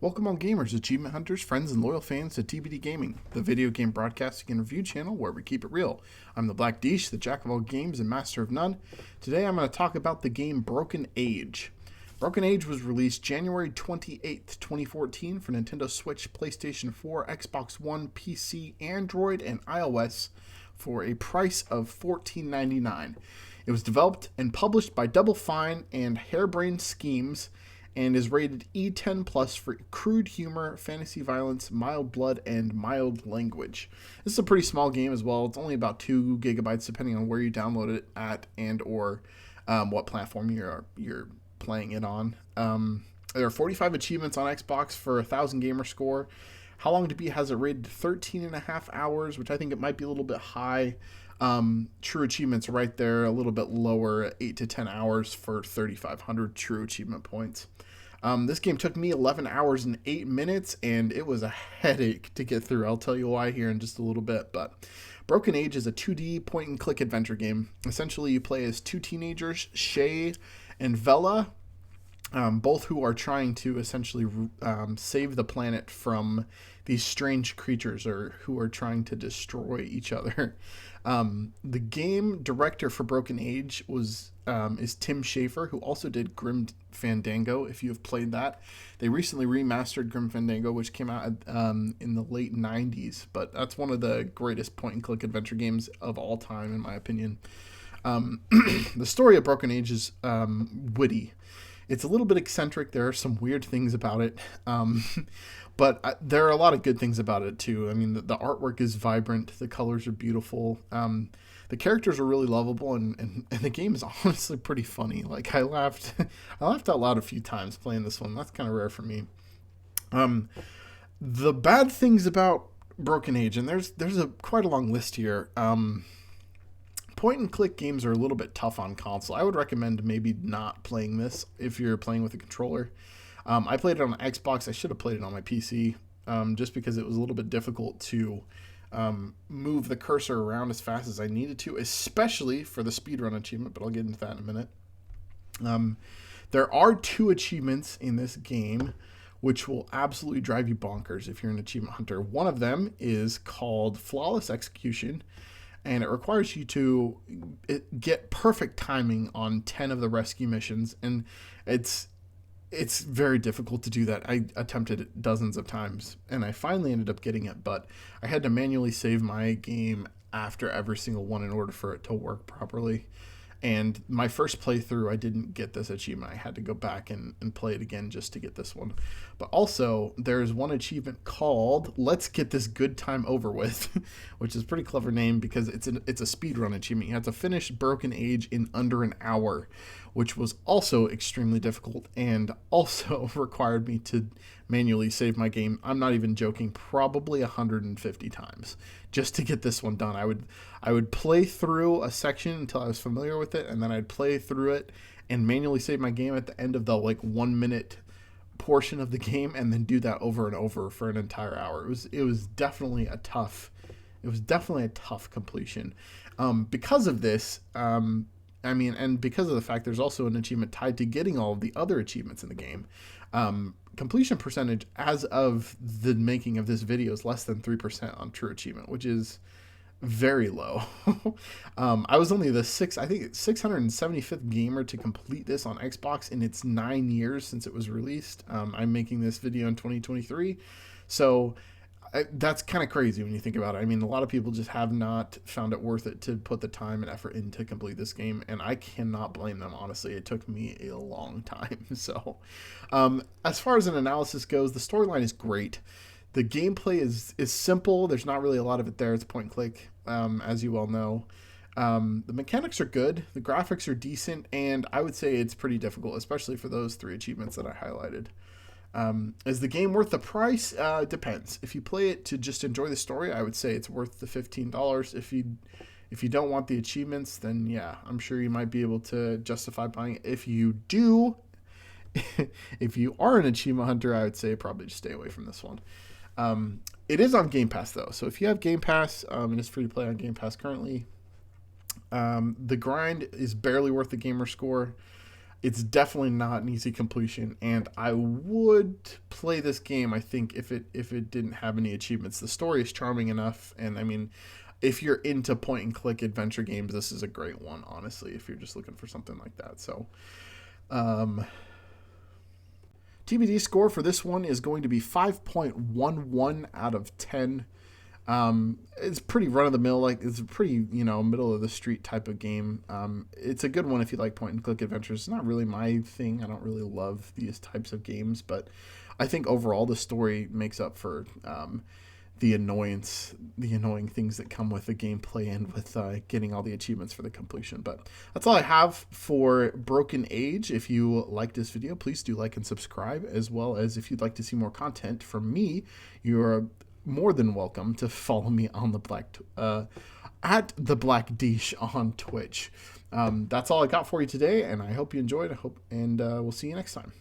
Welcome on gamers, achievement hunters, friends, and loyal fans to TBD Gaming, the video game broadcasting and review channel where we keep it real. I'm the Black Deesh, the jack of all games and master of none. Today I'm going to talk about the game Broken Age. Broken Age was released January 28th, 2014 for Nintendo Switch, PlayStation 4, Xbox One, PC, Android, and iOS for a price of $14.99. It was developed and published by Double Fine and Harebrained Schemes, and is rated E10 plus for crude humor, fantasy violence, mild blood, and mild language. This is a pretty small game as well. It's only about 2 gigabytes depending on where you download it at and or what platform you're playing it on. There are 45 achievements on Xbox for 1,000 gamer score. How long to beat has it rated 13.5 hours, which I think it might be a little bit high. True achievements right there, a little bit lower at 8 to 10 hours for 3,500 true achievement points. This game took me 11 hours and 8 minutes, and it was a headache to get through. I'll tell you why here in just a little bit. But Broken Age is a 2D point-and-click adventure game. Essentially, you play as 2 teenagers, Shay and Vela, both who are trying to essentially save the planet from these strange creatures or who are trying to destroy each other. The game director for Broken Age is Tim Schafer, who also did Grim Fandango, if you have played that. They recently remastered Grim Fandango, which came out in the late 90s, but that's one of the greatest point-and-click adventure games of all time, in my opinion. The story of Broken Age is witty. It's a little bit eccentric. There are some weird things about it. But there are a lot of good things about it, too. I mean, the artwork is vibrant. The colors are beautiful. The characters are really lovable, and the game is honestly pretty funny. Like, I laughed out loud a few times playing this one. That's kind of rare for me. The bad things about Broken Age, and there's quite a long list here. Point-and-click games are a little bit tough on console. I would recommend maybe not playing this if you're playing with a controller. I played it on Xbox. I should have played it on my PC just because it was a little bit difficult to move the cursor around as fast as I needed to, especially for the speedrun achievement, but I'll get into that in a minute. There are 2 achievements in this game which will absolutely drive you bonkers if you're an achievement hunter. One of them is called Flawless Execution, and it requires you to get perfect timing on 10 of the rescue missions, and it's very difficult to do that. I attempted it dozens of times, and I finally ended up getting it, but I had to manually save my game after every single one in order for it to work properly. And my first playthrough, I didn't get this achievement. I had to go back and play it again just to get this one. But also, there's one achievement called Let's Get This Good Time Over With, which is a pretty clever name because it's a speedrun achievement. You have to finish Broken Age in under an hour, which was also extremely difficult and also required me to manually save my game. I'm not even joking, probably 150 times just to get this one done. I would play through a section until I was familiar with it, and then I'd play through it and manually save my game at the end of the 1 minute portion of the game, and then do that over and over for an entire hour. It was definitely a tough completion. Because of this, and because of the fact there's also an achievement tied to getting all of the other achievements in the game, completion percentage as of the making of this video is less than 3% on true achievement, which is very low. I was only the 675th gamer to complete this on Xbox in its 9 years since it was released. I'm making this video in 2023, so that's kind of crazy when you think about it. I mean, a lot of people just have not found it worth it to put the time and effort in to complete this game, and I cannot blame them, honestly. It took me a long time. So, as far as an analysis goes, the storyline is great. The gameplay is simple. There's not really a lot of it there. It's point and click, as you well know. The mechanics are good. The graphics are decent, and I would say it's pretty difficult, especially for those 3 achievements that I highlighted. Is the game worth the price? Depends. If you play it to just enjoy the story, I would say it's worth the $15. If you don't want the achievements, then yeah, I'm sure you might be able to justify buying it. If you do, if you are an achievement hunter, I would say probably just stay away from this one. It is on Game Pass though, so if you have Game Pass, and it's free to play on Game Pass currently, the grind is barely worth the gamer score. It's definitely not an easy completion, and I would play this game. I think if it didn't have any achievements, the story is charming enough, and I mean, if you're into point and click adventure games, this is a great one. Honestly, if you're just looking for something like that, so um, TBD score for this one is going to be 5.11 out of 10. It's pretty run of the mill, like it's a pretty middle of the street type of game. It's a good one if you like point and click adventures. It's not really my thing. I don't really love these types of games, but I think overall the story makes up for the annoying things that come with the gameplay and with getting all the achievements for the completion. But that's all I have for Broken Age. If you liked this video, please do like and subscribe, as well as if you'd like to see more content from me, you're more than welcome to follow me on at the Black Dish on Twitch. That's all I got for you today, and I hope you enjoyed. We'll see you next time.